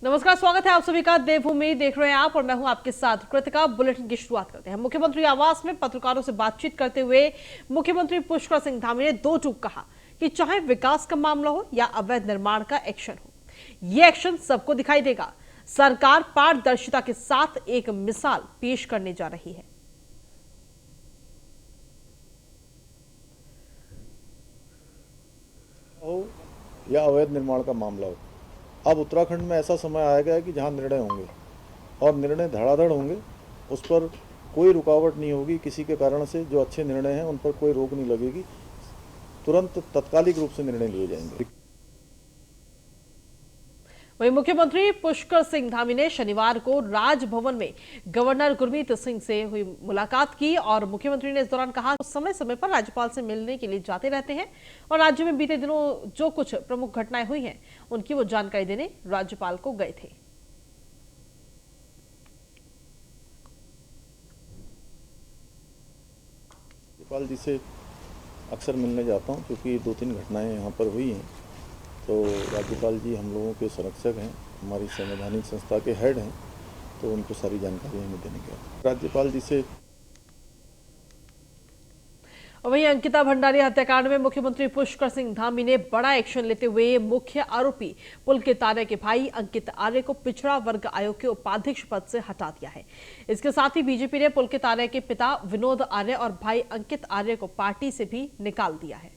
नमस्कार, स्वागत है आप सभी का। देवभूमि देख रहे हैं आप और मैं हूं आपके साथ कृतिका। बुलेटिन की शुरुआत करते हैं। मुख्यमंत्री आवास में पत्रकारों से बातचीत करते हुए मुख्यमंत्री पुष्कर सिंह धामी ने दो टूक कहा कि चाहे विकास का मामला हो या अवैध निर्माण का एक्शन हो, ये एक्शन सबको दिखाई देगा। सरकार पारदर्शिता के साथ एक मिसाल पेश करने जा रही है। हो या अवैध निर्माण का मामला हो, अब उत्तराखंड में ऐसा समय आएगा कि जहां निर्णय होंगे और निर्णय धड़ाधड़ होंगे। उस पर कोई रुकावट नहीं होगी किसी के कारण से। जो अच्छे निर्णय हैं उन पर कोई रोक नहीं लगेगी, तुरंत तत्कालिक रूप से निर्णय लिए जाएंगे। वहीं मुख्यमंत्री पुष्कर सिंह धामी ने शनिवार को राजभवन में गवर्नर गुरमीत सिंह से हुई मुलाकात की और मुख्यमंत्री ने इस दौरान कहा कि समय समय पर राज्यपाल से मिलने के लिए जाते रहते हैं और राज्य में बीते दिनों जो कुछ प्रमुख घटनाएं हुई हैं उनकी वो जानकारी देने राज्यपाल को गए थे। राज्यपाल जी से अक्सर मिलने जाता हूं क्योंकि 2-3 घटनाएं यहाँ पर हुई हैं। तो राज्यपाल जी हम लोगों के संरक्षक हैं, हमारी संवैधानिक संस्था के हेड हैं, तो उनको सारी जानकारी हमें देने के राज्यपाल जी से। वहीं अंकिता भंडारी हत्याकांड में मुख्यमंत्री पुष्कर सिंह धामी ने बड़ा एक्शन लेते हुए मुख्य आरोपी पुलकित आर्य के भाई अंकित आर्य को पिछड़ा वर्ग आयोग के उपाध्यक्ष पद से हटा दिया है। इसके साथ ही बीजेपी ने पुलकित आर्य के पिता विनोद आर्य और भाई अंकित आर्य को पार्टी से भी निकाल दिया है।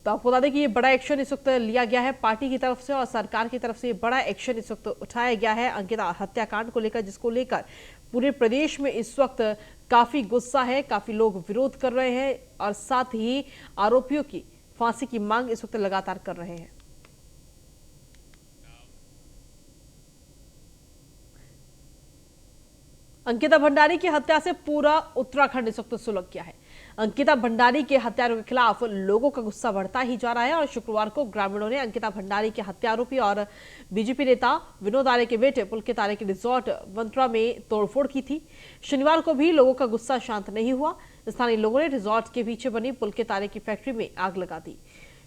तो आपको बता दें कि ये बड़ा एक्शन इस वक्त लिया गया है पार्टी की तरफ से और सरकार की तरफ से। ये बड़ा एक्शन इस वक्त उठाया गया है अंकिता हत्याकांड को लेकर, जिसको लेकर पूरे प्रदेश में इस वक्त काफी गुस्सा है, काफी लोग विरोध कर रहे हैं और साथ ही आरोपियों की फांसी की मांग इस वक्त लगातार कर रहे हैं। अंकिता भंडारी की हत्या से पूरा उत्तराखंड इस वक्त सुलग गया है। अंकिता भंडारी के हत्यारों के खिलाफ लोगों का गुस्सा बढ़ता ही जा रहा है और शुक्रवार को ग्रामीणों ने अंकिता भंडारी के हत्या आरोपी और बीजेपी नेता विनोद आर्य के बेटे पुलकित आर्य के रिजॉर्ट वंत्रा में तोड़फोड़ की थी। शनिवार को भी लोगों का गुस्सा शांत नहीं हुआ। स्थानीय लोगों ने रिजॉर्ट के पीछे बनी पुलकित आर्य की फैक्ट्री में आग लगा दी।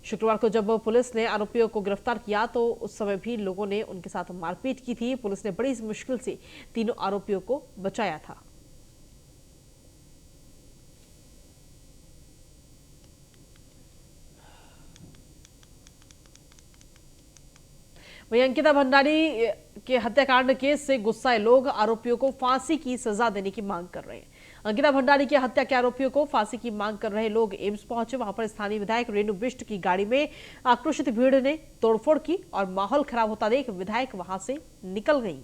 शुक्रवार को जब पुलिस ने आरोपियों को गिरफ्तार किया तो उस समय भी लोगों ने उनके साथ मारपीट की थी। पुलिस ने बड़ी मुश्किल से तीनों आरोपियों को बचाया था। वहीं अंकिता भंडारी के हत्याकांड केस से गुस्साए लोग आरोपियों को फांसी की सजा देने की मांग कर रहे हैं। अंकिता भंडारी की हत्या के आरोपियों को फांसी की मांग कर रहे लोग एम्स पहुंचे। वहां पर स्थानीय विधायक रेणु बिष्ट की गाड़ी में आक्रोशित भीड़ ने तोड़फोड़ की और माहौल खराब होता देख विधायक वहां से निकल गई।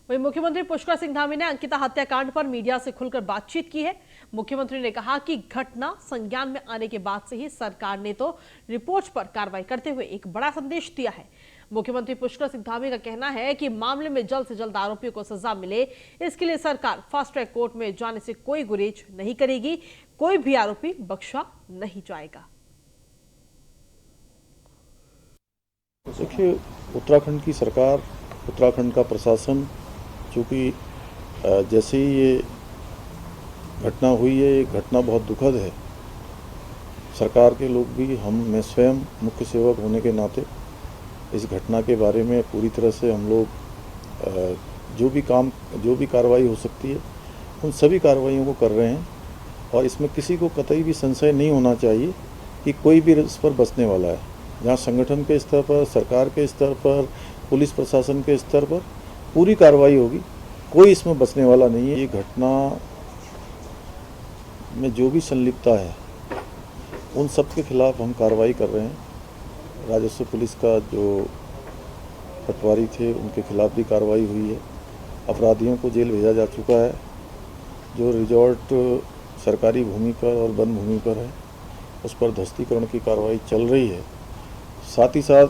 वहीं मुख्यमंत्री पुष्कर सिंह धामी ने अंकिता हत्याकांड पर मीडिया से खुलकर बातचीत की है। मुख्यमंत्री ने कहा कि घटना संज्ञान में आने के बाद से ही सरकार ने तो रिपोर्ट पर कार्रवाई करते हुए एक बड़ा संदेश दिया है। मुख्यमंत्री पुष्कर सिंह धामी का कहना है कि मामले में जल्द से जल्द आरोपियों को सजा मिले, इसके लिए सरकार फास्ट ट्रैक कोर्ट में जाने से कोई गुरेज नहीं करेगी। कोई भी आरोपी बख्शा नहीं जाएगा। देखिए, उत्तराखंड की सरकार, उत्तराखंड का प्रशासन, चूँकि जैसे ही ये घटना हुई है, ये घटना बहुत दुखद है। सरकार के लोग भी, मैं स्वयं मुख्य सेवक होने के नाते इस घटना के बारे में पूरी तरह से हम लोग जो भी कार्रवाई हो सकती है उन सभी कार्रवाइयों को कर रहे हैं और इसमें किसी को कतई भी संशय नहीं होना चाहिए कि कोई भी इस पर बचने वाला है। जहाँ संगठन के स्तर पर, सरकार के स्तर पर, पुलिस प्रशासन के स्तर पर पूरी कार्रवाई होगी, कोई इसमें बचने वाला नहीं है। ये घटना में जो भी संलिप्तता है उन सब के खिलाफ हम कार्रवाई कर रहे हैं। राजस्व पुलिस का जो पटवारी थे उनके खिलाफ भी कार्रवाई हुई है। अपराधियों को जेल भेजा जा चुका है। जो रिजॉर्ट सरकारी भूमि पर और वन भूमि पर है उस पर ध्वस्तीकरण की कार्रवाई चल रही है। साथ ही साथ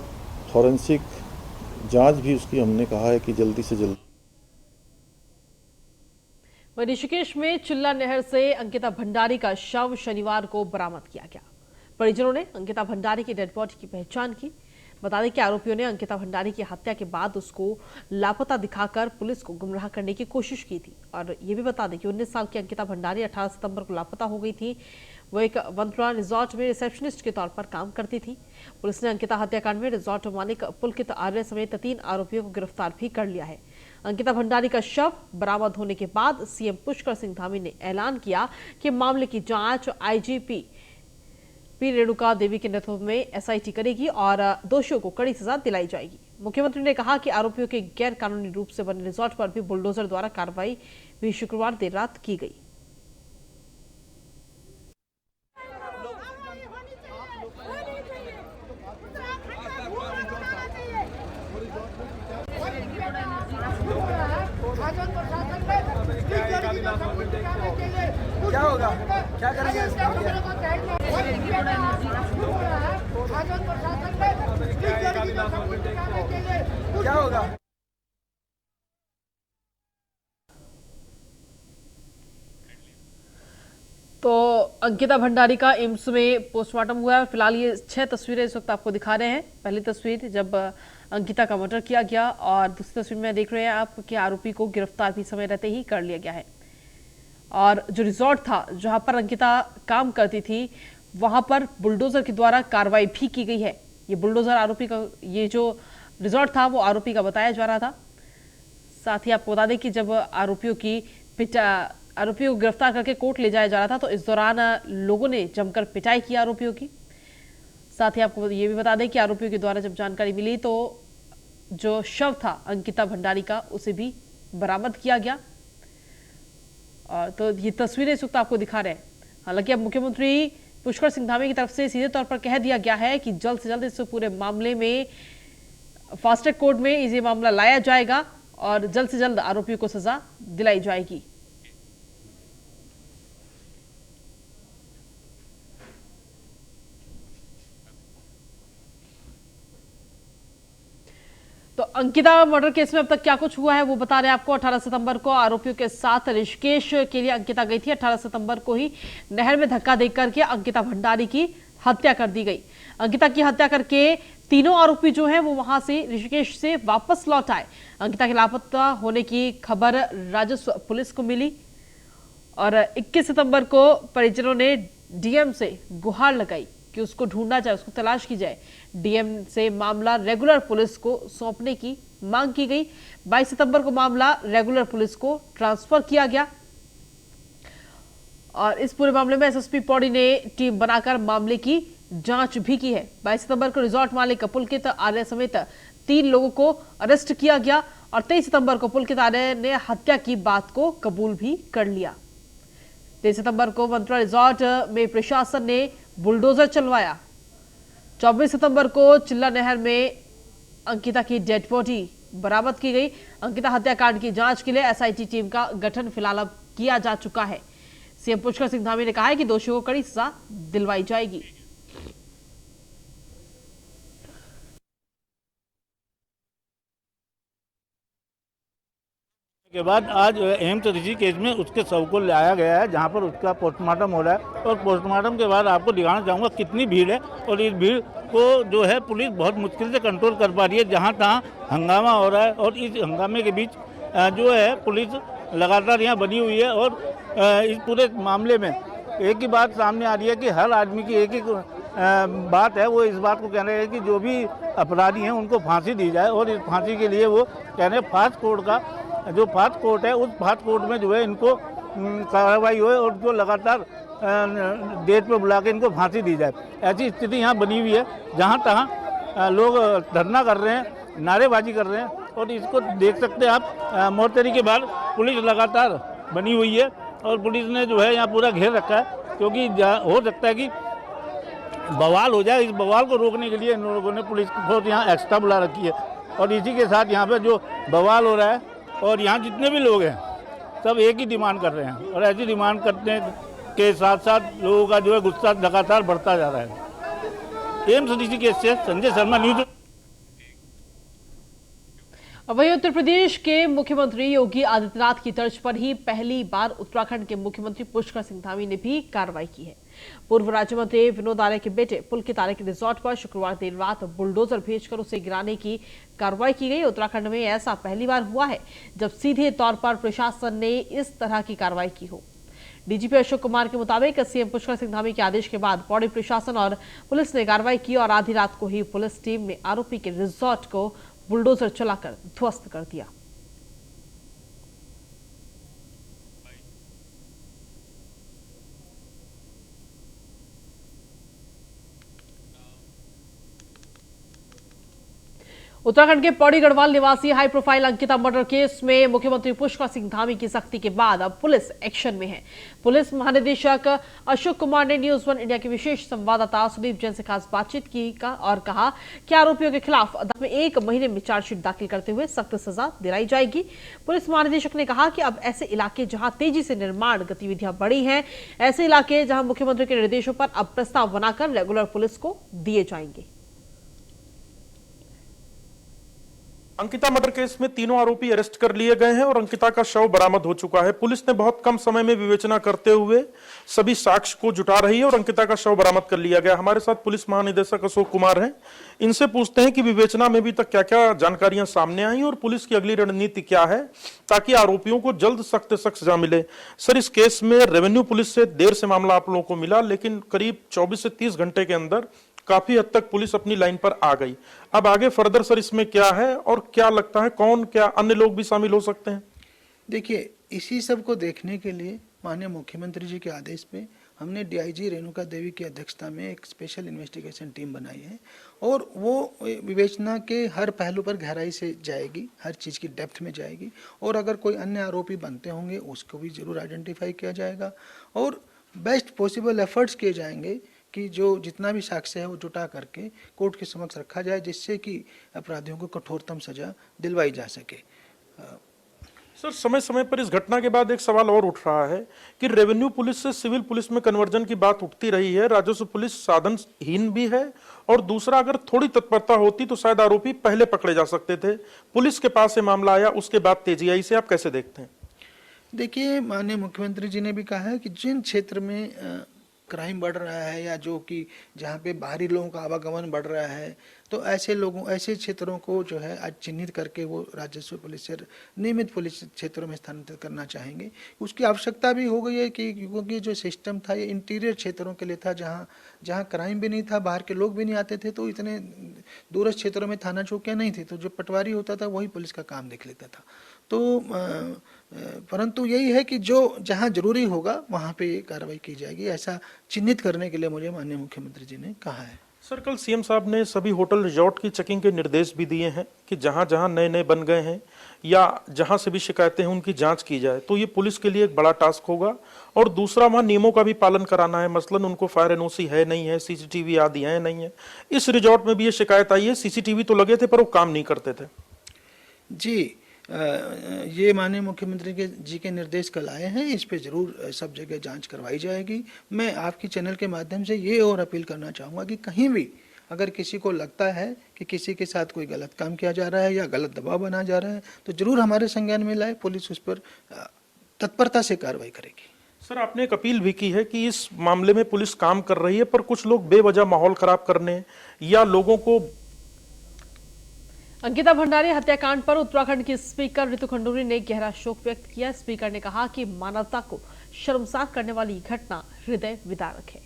फॉरेंसिक जांच भी उसकी हमने कहा है कि जल्दी से जल्दी। ऋषिकेश में चिल्ला नहर से अंकिता भंडारी का शव शनिवार को बरामद किया गया। परिजनों ने अंकिता भंडारी की डेड बॉडी की पहचान की। बता दें कि आरोपियों ने अंकिता भंडारी की हत्या के बाद उसको लापता दिखाकर पुलिस को गुमराह करने की कोशिश की थी। और ये भी बता दें कि 19 साल की अंकिता भंडारी 18 सितंबर को लापता हो गई थी। वो एक वंतरा रिजॉर्ट में रिसेप्शनिस्ट के तौर पर काम करती थी। पुलिस ने अंकिता हत्याकांड में रिजॉर्ट मालिक पुलकित आर्य समेत 3 आरोपियों को गिरफ्तार भी कर लिया है। अंकिता भंडारी का शव बरामद होने के बाद सीएम पुष्कर सिंह धामी ने ऐलान किया कि मामले की जांच आईजीपी पी रेणुका देवी के नेतृत्व में एसआईटी करेगी और दोषियों को कड़ी सजा दिलाई जाएगी। मुख्यमंत्री ने कहा कि आरोपियों के गैर कानूनी रूप से बने रिजॉर्ट पर भी बुलडोजर द्वारा कार्रवाई भी शुक्रवार देर रात की गई। क्या होगा, क्या करेंगे, क्या होगा। तो अंकिता भंडारी का एम्स में पोस्टमार्टम हुआ है। फिलहाल ये 6 तस्वीरें इस वक्त आपको दिखा रहे हैं। पहली तस्वीर जब अंकिता का मर्डर किया गया और दूसरी तस्वीर में देख रहे हैं आप कि आरोपी को गिरफ्तार भी समय रहते ही कर लिया गया है। और जो रिजॉर्ट था जहां पर अंकिता काम करती थी वहां पर बुलडोजर के द्वारा कार्रवाई भी की गई है। ये बुलडोजर आरोपी का, ये जो रिजॉर्ट था वो आरोपी का बताया जा रहा था। साथ ही आपको बता दें कि जब आरोपियों को गिरफ्तार करके कोर्ट ले जाया जा रहा था तो इस दौरान लोगों ने जमकर पिटाई की आरोपियों की। साथ ही आपको ये भी बता दें कि आरोपियों के द्वारा जब जानकारी मिली तो जो शव था अंकिता भंडारी का उसे भी बरामद किया गया। और तो ये तस्वीरें इस वक्त आपको दिखा रहे हैं। हालांकि अब मुख्यमंत्री पुष्कर सिंह धामी की तरफ से सीधे तौर पर कह दिया गया है कि जल्द से जल्द इस पूरे मामले में फास्ट ट्रैक कोर्ट में ये मामला लाया जाएगा और जल्द से जल्द आरोपियों को सजा दिलाई जाएगी। तो अंकिता मर्डर केस में अब तक क्या कुछ हुआ है वो बता रहे हैं आपको। 18 सितंबर को आरोपियों के साथ ऋषिकेश के लिए अंकिता गई थी। 18 सितंबर को ही नहर में धक्का देकर के अंकिता भंडारी की हत्या कर दी गई। अंकिता की हत्या करके तीनों आरोपी जो हैं वो वहां से ऋषिकेश से वापस लौट आए। अंकिता के लापता होने की खबर राजस्व पुलिस को मिली और 21 सितंबर को परिजनों ने डीएम से गुहार लगाई कि उसको ढूंढा जाए, उसको तलाश की जाए। डीएम से मामला रेगुलर पुलिस को सौंपने की मांग की गई। 22 सितंबर को मामला रेगुलर पुलिस को ट्रांसफर किया गया और इस पूरे मामले में एसएसपी पौड़ी ने टीम बनाकर मामले की जांच भी की है। 22 सितंबर को रिजॉर्ट मालिक पुलकित आर्य समेत 3 लोगों को अरेस्ट किया गया और 23 सितंबर को पुलकित आर्य ने हत्या की बात को कबूल भी कर लिया। 23 सितंबर को वंतरा रिजॉर्ट में प्रशासन ने बुलडोजर चलवाया। 24 सितंबर को चिल्ला नहर में अंकिता की डेड बॉडी बरामद की गई। अंकिता हत्याकांड की जांच के लिए एसआईटी टीम का गठन फिलहाल अब किया जा चुका है। सीएम पुष्कर सिंह धामी ने कहा है कि दोषियों को कड़ी सजा दिलवाई जाएगी। के बाद आज एम्स ऋषिकेश में उसके शव को लाया गया है जहां पर उसका पोस्टमार्टम हो रहा है। और पोस्टमार्टम के बाद आपको दिखाना चाहूँगा कितनी भीड़ है और इस भीड़ को जो है पुलिस बहुत मुश्किल से कंट्रोल कर पा रही है। जहां तहां हंगामा हो रहा है और इस हंगामे के बीच जो है पुलिस लगातार यहाँ बनी हुई है। और इस पूरे मामले में एक ही बात सामने आ रही है कि हर आदमी की एक ही बात है, वो इस बात को कह रहे हैं कि जो भी अपराधी हैं उनको फांसी दी जाए। और इस फांसी के लिए वो कह रहे हैं फास्ट कोर्ट का जो फास्ट कोर्ट है उस फास्ट कोर्ट में जो है इनको कार्रवाई हो और जो लगातार डेट पे बुला के इनको फांसी दी जाए। ऐसी स्थिति यहाँ बनी हुई है जहाँ तहाँ लोग धरना कर रहे हैं, नारेबाजी कर रहे हैं। और इसको देख सकते हैं आप, मोर्चरी के बाद पुलिस लगातार बनी हुई है और पुलिस ने जो है यहाँ पूरा घेर रखा है क्योंकि हो सकता है कि बवाल हो जाए। इस बवाल को रोकने के लिए इन लोगों ने पुलिस की फोर्स यहाँ एक्स्ट्रा बुला रखी है। और इसी के साथ यहाँ पे जो बवाल हो रहा है और यहाँ जितने भी लोग हैं सब एक ही डिमांड कर रहे हैं और ऐसी डिमांड करने के साथ साथ लोगों का जो है गुस्सा लगातार बढ़ता जा रहा है। एम्स ऋषिकेश से संजय शर्मा, न्यूज। वहीं उत्तर प्रदेश के मुख्यमंत्री योगी आदित्यनाथ की तर्ज पर ही पहली बार उत्तराखंड के मुख्यमंत्री पुष्कर सिंह धामी ने भी कार्रवाई की है। पूर्व राज्य मंत्री विनोद आर्य के बेटे पुलकित आर्य के रिजॉर्ट पर शुक्रवार देर रात बुलडोजर भेजकर उसे गिराने की कार्रवाई की गई। उत्तराखंड में ऐसा पहली बार हुआ है जब सीधे तौर पर प्रशासन ने इस तरह की कार्रवाई की हो। डीजीपी अशोक कुमार के मुताबिक सीएम पुष्कर सिंह धामी के आदेश के बाद पौड़ी प्रशासन और पुलिस ने कार्रवाई की और आधी रात को ही पुलिस टीम ने आरोपी के रिजॉर्ट को बुलडोजर चलाकर ध्वस्त कर दिया। उत्तराखंड के पौड़ी गढ़वाल निवासी high profile Ankita murder case में मुख्यमंत्री पुष्कर सिंह धामी की सख्ती के बाद अब पुलिस एक्शन में है। पुलिस महानिदेशक अशोक कुमार ने न्यूज 1 इंडिया के विशेष संवाददाता सुदीप जैन से खास बातचीत की और कहा कि आरोपियों के खिलाफ अदालत में 1 महीने में चार्जशीट दाखिल करते हुए सख्त सजा दिलाई जाएगी। पुलिस महानिदेशक ने कहा कि अब ऐसे इलाके जहां तेजी से निर्माण गतिविधियां बढ़ी हैं, ऐसे इलाके जहां मुख्यमंत्री के निर्देशों पर अब प्रस्ताव बनाकर रेगुलर पुलिस को दिए जाएंगे। अंकिता मर्डर केस में तीनों आरोपी अरेस्ट कर लिए गए हैं और अंकिता का शव बरामद हो चुका है। पुलिस ने बहुत कम समय में विवेचना करते हुए सभी साक्ष्य को जुटा रही है और अंकिता का शव बरामद कर लिया गया। हमारे साथ पुलिस महानिदेशक अशोक कुमार हैं। इनसे पूछते हैं कि विवेचना में भी तक क्या क्या जानकारियां सामने आई और पुलिस की अगली रणनीति क्या है ताकि आरोपियों को जल्द सख्त सजा मिले। सर, इस केस में रेवेन्यू पुलिस से देर से मामला आप लोगों को मिला, लेकिन करीब 24 से 30 घंटे के अंदर काफी हद तक पुलिस अपनी लाइन पर आ गई। अब आगे फर्दर सर इसमें क्या है और क्या लगता है कौन क्या अन्य लोग भी शामिल हो सकते हैं? देखिए, इसी सब को देखने के लिए माननीय मुख्यमंत्री जी के आदेश पे हमने डीआईजी रेणुका देवी की अध्यक्षता में एक स्पेशल इन्वेस्टिगेशन टीम बनाई है और वो विवेचना के हर पहलू पर गहराई से जाएगी, हर चीज़ की डेप्थ में जाएगी और अगर कोई अन्य आरोपी बनते होंगे उसको भी जरूर आइडेंटिफाई किया जाएगा और बेस्ट पॉसिबल एफर्ट्स किए जाएंगे कि जो जितना भी साक्ष्य है वो जुटा करके कोर्ट के समक्ष रखा जाए, जिससे कि अपराधियों को कठोरतम सजा दिलवाई जा सके। सर, समय समय पर इस घटना के बाद एक सवाल और उठ रहा है कि रेवेन्यू पुलिस से सिविल पुलिस में कन्वर्जन की बात उठती रही है। राजस्व पुलिस साधनहीन भी है और दूसरा, अगर थोड़ी तत्परता होती तो शायद आरोपी पहले पकड़े जा सकते थे। पुलिस के पास ये मामला आया, उसके बाद तेजी आई, से आप कैसे देखते हैं? देखिए, माननीय मुख्यमंत्री जी ने भी कहा है कि जिन क्षेत्र में क्राइम बढ़ रहा है या जो कि जहाँ पे बाहरी लोगों का आवागमन बढ़ रहा है, तो ऐसे क्षेत्रों को जो है आज चिन्हित करके वो राजस्व पुलिस से नियमित पुलिस क्षेत्रों में स्थानांतरित करना चाहेंगे। उसकी आवश्यकता भी हो गई है कि क्योंकि जो सिस्टम था ये इंटीरियर क्षेत्रों के लिए था, जहाँ क्राइम भी नहीं था, बाहर के लोग भी नहीं आते थे, तो इतने दूरस्थ क्षेत्रों में थाना चौकियाँ नहीं थी, तो जो पटवारी होता था वही पुलिस का काम देख लेता था। तो परंतु यही है कि जो जहाँ जरूरी होगा वहाँ पे कार्रवाई की जाएगी, ऐसा चिन्हित करने के लिए मुझे माननीय मुख्यमंत्री जी ने कहा है। सर, कल सीएम साहब ने सभी होटल रिजॉर्ट की चेकिंग के निर्देश भी दिए हैं कि जहां जहां नए बन गए हैं या जहां से भी शिकायतें हैं उनकी जांच की जाए। तो ये पुलिस के लिए एक बड़ा टास्क होगा और दूसरा, वहां नियमों का भी पालन कराना है। मसलन उनको फायर एनओसी है नहीं है, सीसीटीवी आदि है नहीं है। इस रिजॉर्ट में भी ये शिकायत आई है, सीसीटीवी तो लगे थे पर वो काम नहीं करते थे। जी, ये माननीय मुख्यमंत्री जी के निर्देश कल आए हैं, इस पे जरूर सब जगह जांच करवाई जाएगी। मैं आपकी चैनल के माध्यम से ये और अपील करना चाहूँगा कि कहीं भी अगर किसी को लगता है कि किसी के साथ कोई गलत काम किया जा रहा है या गलत दबाव बना जा रहा है तो जरूर हमारे संज्ञान में लाए, पुलिस उस पर तत्परता से कार्रवाई करेगी। सर, आपने एक अपील भी की है कि इस मामले में पुलिस काम कर रही है पर कुछ लोग बेवजह माहौल खराब करने या लोगों को। अंकिता भंडारी हत्याकांड पर उत्तराखंड की स्पीकर रितु खंडूरी ने गहरा शोक व्यक्त किया। स्पीकर ने कहा कि मानवता को शर्मसार करने वाली घटना हृदय विदारक है।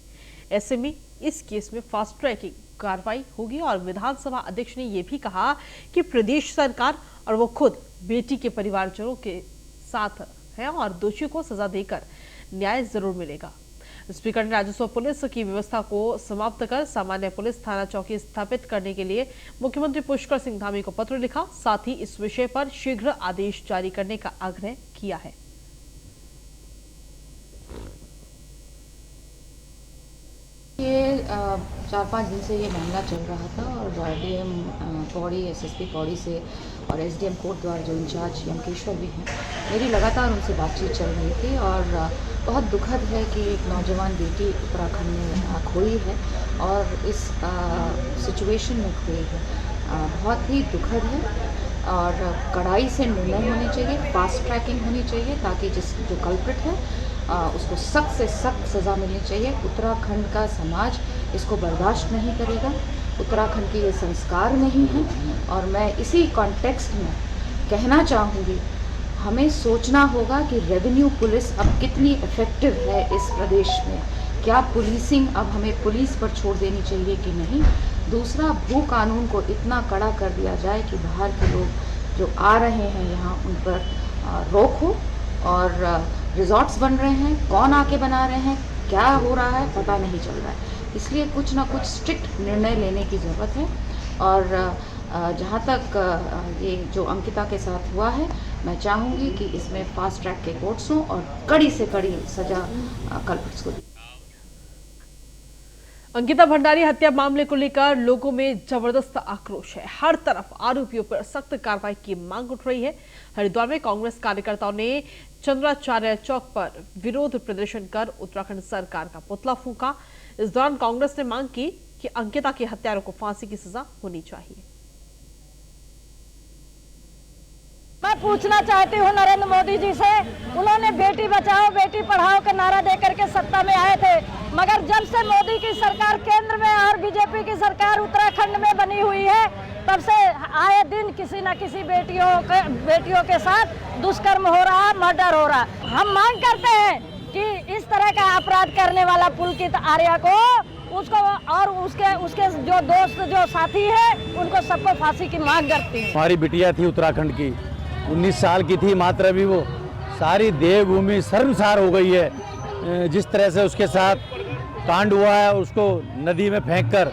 ऐसे में इस केस में फास्ट ट्रैक की कार्रवाई होगी और विधानसभा अध्यक्ष ने यह भी कहा कि प्रदेश सरकार और वो खुद बेटी के परिवारजनों के साथ है और दोषियों को सजा देकर न्याय जरूर मिलेगा। स्पीकर ने राजस्व पुलिस की व्यवस्था को समाप्त कर सामान्य पुलिस थाना चौकी स्थापित करने के लिए मुख्यमंत्री पुष्कर सिंह धामी को पत्र लिखा, साथ ही इस विषय पर शीघ्र आदेश जारी करने का आग्रह किया है। ये 4-5 दिन से ये मामला चल रहा था और डीएम पौड़ी, एसएसपी पौड़ी से और एसडीएम कोटद्वार जो इंचार्ज यमकेश्वर भी हैं, मेरी लगातार उनसे बातचीत चल रही थी और बहुत दुखद है कि एक नौजवान बेटी उत्तराखंड में खोई है और इस सिचुएशन में खोई है। बहुत ही दुखद है। और कड़ाई से निर्णय होने चाहिए, फास्ट ट्रैकिंग होनी चाहिए ताकि जो कल्प्रिट है उसको सख्त से सख्त सज़ा मिलनी चाहिए। उत्तराखंड का समाज इसको बर्दाश्त नहीं करेगा। उत्तराखंड के ये संस्कार नहीं हैं और मैं इसी कॉन्टेक्स्ट में कहना चाहूँगी, हमें सोचना होगा कि रेवेन्यू पुलिस अब कितनी इफ़ेक्टिव है इस प्रदेश में। क्या पुलिसिंग अब हमें पुलिस पर छोड़ देनी चाहिए कि नहीं? दूसरा, भू कानून को इतना कड़ा कर दिया जाए कि बाहर के लोग जो आ रहे हैं यहाँ उन पर रोक हो। और रिजॉर्ट्स बन रहे हैं, कौन आके बना रहे हैं, क्या हो रहा है, पता नहीं चल रहा है। इसलिए कुछ ना कुछ स्ट्रिक्ट निर्णय लेने की ज़रूरत है। और जहाँ तक ये जो अंकिता के साथ हुआ है, मैं चाहूँगी कि इसमें फास्ट ट्रैक के कोर्ट्स हों और कड़ी से कड़ी सज़ा कल्प्रिट्स को दी। अंकिता भंडारी हत्या मामले को लेकर लोगों में जबरदस्त आक्रोश है। हर तरफ आरोपियों पर सख्त कार्रवाई की मांग उठ रही है। हरिद्वार में कांग्रेस कार्यकर्ताओं ने चंद्राचार्य चौक पर विरोध प्रदर्शन कर उत्तराखंड सरकार का पुतला फूंका। इस दौरान कांग्रेस ने मांग की कि अंकिता के हत्यारों को फांसी की सजा होनी चाहिए। मैं पूछना चाहती हूँ नरेंद्र मोदी जी से, उन्होंने बेटी बचाओ बेटी पढ़ाओ का नारा देकर के सत्ता में आए थे, मगर जब से मोदी की सरकार केंद्र में और बीजेपी की सरकार उत्तराखंड में बनी हुई है, तब से आए दिन किसी न किसी बेटियों के साथ दुष्कर्म हो रहा, मर्डर हो रहा। हम मांग करते हैं कि इस तरह का अपराध करने वाला पुलकित आर्या को, उसको और उसके जो दोस्त जो साथी है, उनको सबको फांसी की मांग करती है। हमारी बिटिया थी उत्तराखंड की, 19 साल की थी मात्र। अभी वो सारी देवभूमि शर्मसार हो गई है। जिस तरह से उसके साथ कांड हुआ है, उसको नदी में फेंककर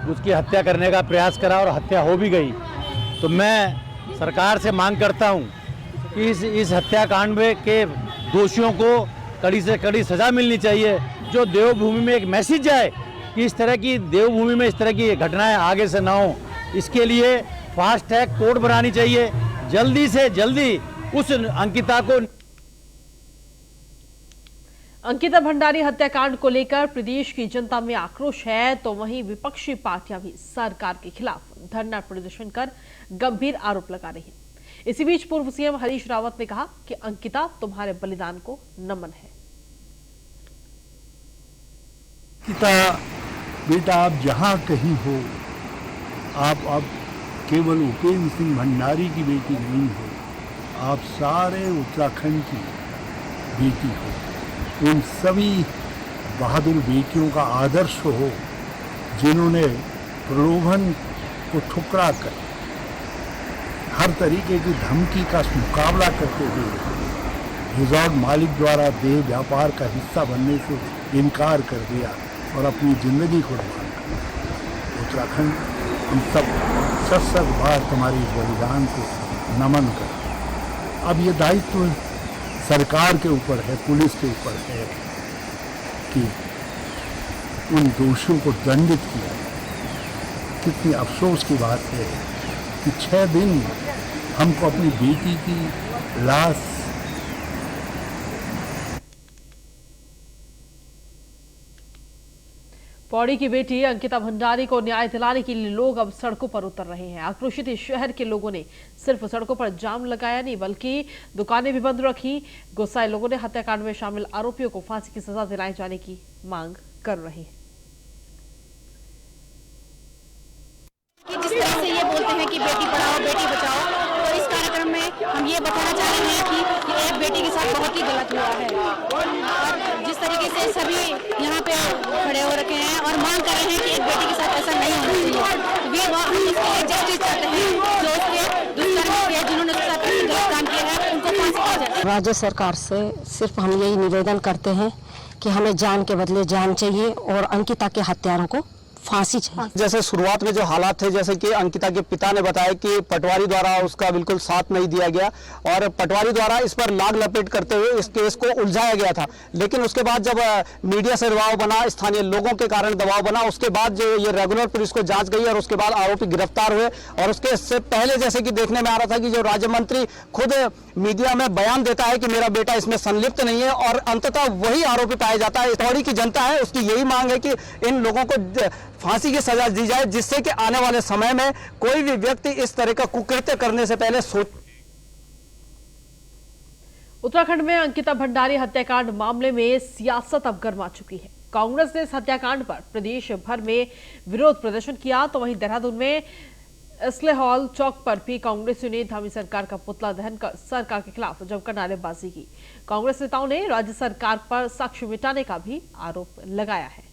उसकी हत्या करने का प्रयास करा और हत्या हो भी गई। तो मैं सरकार से मांग करता हूँ कि इस हत्याकांड में के दोषियों को कड़ी से कड़ी सज़ा मिलनी चाहिए। जो देवभूमि में एक मैसेज जाए कि इस तरह की देवभूमि में इस तरह की घटनाएं आगे से ना हो, इसके लिए फास्ट ट्रैक कोर्ट बनानी चाहिए। जल्दी से जल्दी उस अंकिता को। अंकिता भंडारी हत्याकांड को लेकर प्रदेश की जनता में आक्रोश है, तो वहीं विपक्षी पार्टियां भी सरकार के खिलाफ धरना प्रदर्शन कर गंभीर आरोप लगा रही हैं। इसी बीच पूर्व सीएम हरीश रावत ने कहा कि अंकिता तुम्हारे बलिदान को नमन है। अंकिता बेटा, आप जहां कहीं हो, आप अब केवल उपेंद्र सिंह भंडारी की बेटी नहीं हो, आप सारे उत्तराखंड की बेटी हो। उन सभी बहादुर बेटियों का आदर्श हो जिन्होंने प्रलोभन को ठुकरा कर हर तरीके की धमकी का मुकाबला करते हुए रिजॉर्ट मालिक द्वारा देह व्यापार का हिस्सा बनने से इनकार कर दिया और अपनी जिंदगी कुर्बान कर दी। उत्तराखंड हम सब सत बार तुम्हारी बलिदान को नमन कर। अब ये दायित्व सरकार के ऊपर है, पुलिस के ऊपर है कि उन दोषियों को दंडित किया। कितनी अफसोस की बात है कि 6 दिन हमको अपनी बेटी की लाश पौड़ी की बेटी अंकिता भंडारी को न्याय दिलाने के लिए लोग अब सड़कों पर उतर रहे हैं। आक्रोशित इस शहर के लोगों ने सिर्फ सड़कों पर जाम लगाया नहीं, बल्कि दुकानें भी बंद रखी। गुस्साए लोगों ने हत्याकांड में शामिल आरोपियों को फांसी की सजा दिलाए जाने की मांग कर रहे हैं। जिस तरह से ये बोलते हैं कि बेटी पढ़ाओ बेटी बचाओ, तो इस कार्यक्रम में हम ये बताना चाह रहे हैं कि ये एक बेटी के साथ बहुत ही गलत हुआ है। और जिस तरीके से सभी यहाँ पे खड़े हो रखे हैं और मांग कर रहे हैं कि एक बेटी के साथ ऐसा नहीं होना चाहिए। वे हम इसके लिए जस्टिस चाहते हैं, जो उसके दुष्कर्म किया, जिन्होंने उसके साथ गलत काम किया है, उनको फांसी दी जाए। राज्य सरकार से सिर्फ हम यही निवेदन करते हैं कि हमें जान के बदले जान चाहिए और अंकिता के हत्यारों को फांसी चाहिए। जैसे शुरुआत में जो हालात थे, जैसे कि अंकिता के पिता ने बताया कि पटवारी द्वारा उसका बिल्कुल साथ नहीं दिया गया और पटवारी द्वारा इस पर लाग लपेट करते हुए इस केस को उलझाया गया था। लेकिन उसके बाद जब मीडिया से दबाव बना, स्थानीय लोगों के कारण दबाव बना, उसके बाद जो ये रेगुलर पुलिस को जांच गई और उसके बाद आरोपी गिरफ्तार हुए। और उसके से पहले जैसे कि देखने में आ रहा था कि जो राज्य मंत्री खुद मीडिया में बयान देता है कि मेरा बेटा इसमें संलिप्त नहीं है और अंततः वही आरोपी पाया जाता है। पौड़ी की जनता है, उसकी यही मांग है कि इन लोगों को फांसी की सजा दी जाए, जिससे कि आने वाले समय में कोई भी व्यक्ति इस तरह का कुकृत्य करने से पहले सोच। उत्तराखंड में अंकिता भंडारी हत्याकांड मामले में सियासत अब गर्मा चुकी है। कांग्रेस ने इस हत्याकांड पर प्रदेश भर में विरोध प्रदर्शन किया, तो वहीं देहरादून में इसले हॉल चौक पर भी कांग्रेसियों ने धामी सरकार का पुतला दहन कर सरकार के खिलाफ जमकर नारेबाजी की। कांग्रेस नेताओं ने राज्य सरकार पर साक्ष्य मिटाने का भी आरोप लगाया है।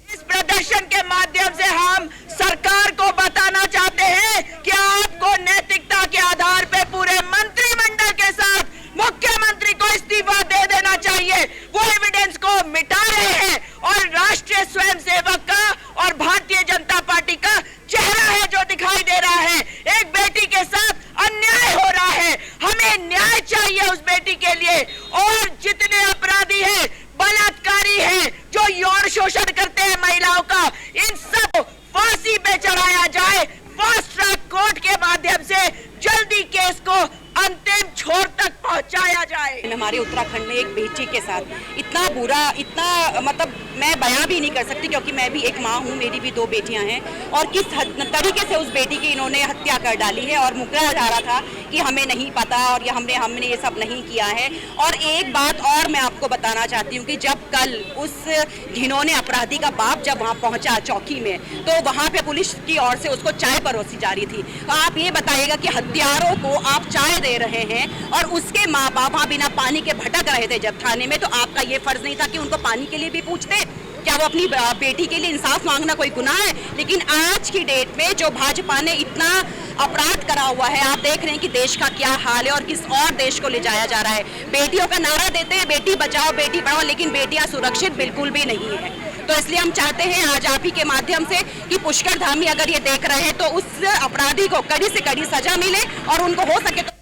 इस प्रदर्शन के माध्यम से हम सरकार को बताना चाहते हैं कि आपको नैतिकता के आधार पर पूरे मंत्रिमंडल के साथ मुख्यमंत्री को इस्तीफा दे देना चाहिए। वो एविडेंस को मिटा रहे हैं और राष्ट्रीय स्वयंसेवक का और भारतीय जनता पार्टी का चेहरा है जो दिखाई दे रहा है। एक बेटी के साथ अन्याय हो रहा है, हमें न्याय चाहिए उस बेटी के लिए। और जितने अपराधी हैं, बलात्कारी हैं, जो यौन शोषण करते हैं महिलाओं का, इन सब फांसी पे चढ़ाया जाए। फास्ट ट्रैक कोर्ट के माध्यम से जल्दी केस को अंतिम छोर तक पहुंचाया जाए। हमारे उत्तराखंड में एक बेटी के साथ इतना बुरा, इतना मतलब मैं बयां भी नहीं कर सकती, क्योंकि मैं भी एक माँ हूँ, मेरी भी 2 बेटियां हैं, और किस तरीके से उस बेटी की इन्होंने हत्या कर डाली है। और मुकरा जा रहा था कि हमें नहीं पता और ये हमने ये सब नहीं किया है। और एक बात और मैं आपको बताना चाहती हूँ कि जब कल उस घिनौने अपराधी का बाप जब वहाँ पहुंचा चौकी में, तो वहाँ पे पुलिस की ओर से उसको चाय परोसी जा रही थी। तो आप ये बताइएगा कि हत्यारों को आप चाय दे रहे हैं और उसके माँ बाप वहाँ बिना पानी के भटक रहे थे जब थाने में, तो आपका ये फर्ज नहीं था कि उनको पानी के लिए भी पूछते? क्या वो अपनी बेटी के लिए इंसाफ मांगना कोई गुनाह है? लेकिन आज की डेट में जो भाजपा ने इतना अपराध करा हुआ है, आप देख रहे हैं कि देश का क्या हाल है और किस और देश को ले जाया जा रहा है। बेटियों का नारा देते हैं बेटी बचाओ बेटी पढ़ाओ, लेकिन बेटियां सुरक्षित बिल्कुल भी नहीं है। तो इसलिए हम चाहते हैं आज आप ही के माध्यम से कि पुष्कर धामी अगर ये देख रहे हैं तो उस अपराधी को कड़ी से कड़ी सजा मिले और उनको हो सके तो।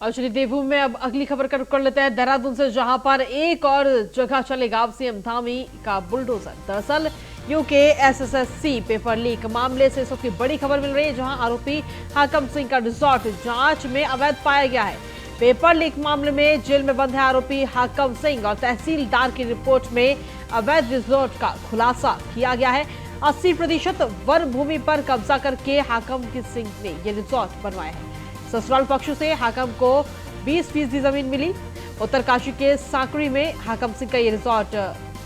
और चलिए देवभूमि में अब अगली खबर का रुख कर लेते हैं देहरादून से, जहां पर एक और जगह चलेगा सीएम धामी का बुलडोजर। दरअसल यूके एसएससी पेपर लीक मामले से इस वक्त की बड़ी खबर मिल रही है, जहां आरोपी हाकम सिंह का रिजॉर्ट जांच में अवैध पाया गया है। पेपर लीक मामले में जेल में बंद है आरोपी हाकम सिंह और तहसीलदार की रिपोर्ट में अवैध रिजॉर्ट का खुलासा किया गया है। 80% वन भूमि पर कब्जा करके हाकम सिंह ने ये रिजॉर्ट बनवाया है। ससुराल पक्ष से हाकम को 20% जमीन मिली। उत्तरकाशी के सांकरी में हाकम सिंह का ये रिजॉर्ट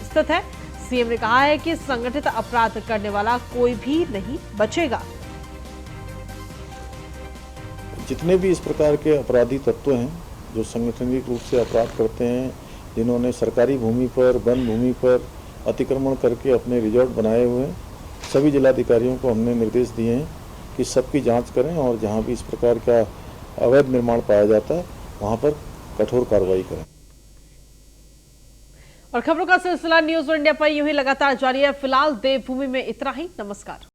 स्थित है। सीएम ने कहा है कि संगठित अपराध करने वाला कोई भी नहीं बचेगा। जितने भी इस प्रकार के अपराधी तत्व हैं जो संगठनिक रूप से अपराध करते हैं, जिन्होंने सरकारी भूमि पर, वन भूमि पर अतिक्रमण करके अपने रिजॉर्ट बनाए हुए हैं, सभी जिलाधिकारियों को हमने निर्देश दिए हैं कि सबकी जांच करें और जहां भी इस प्रकार का अवैध निर्माण पाया जाता है वहां पर कठोर कार्रवाई करें। और खबरों का सिलसिला न्यूज़ इंडिया पर यूं ही लगातार जारी है। फिलहाल देवभूमि में इतना ही। नमस्कार।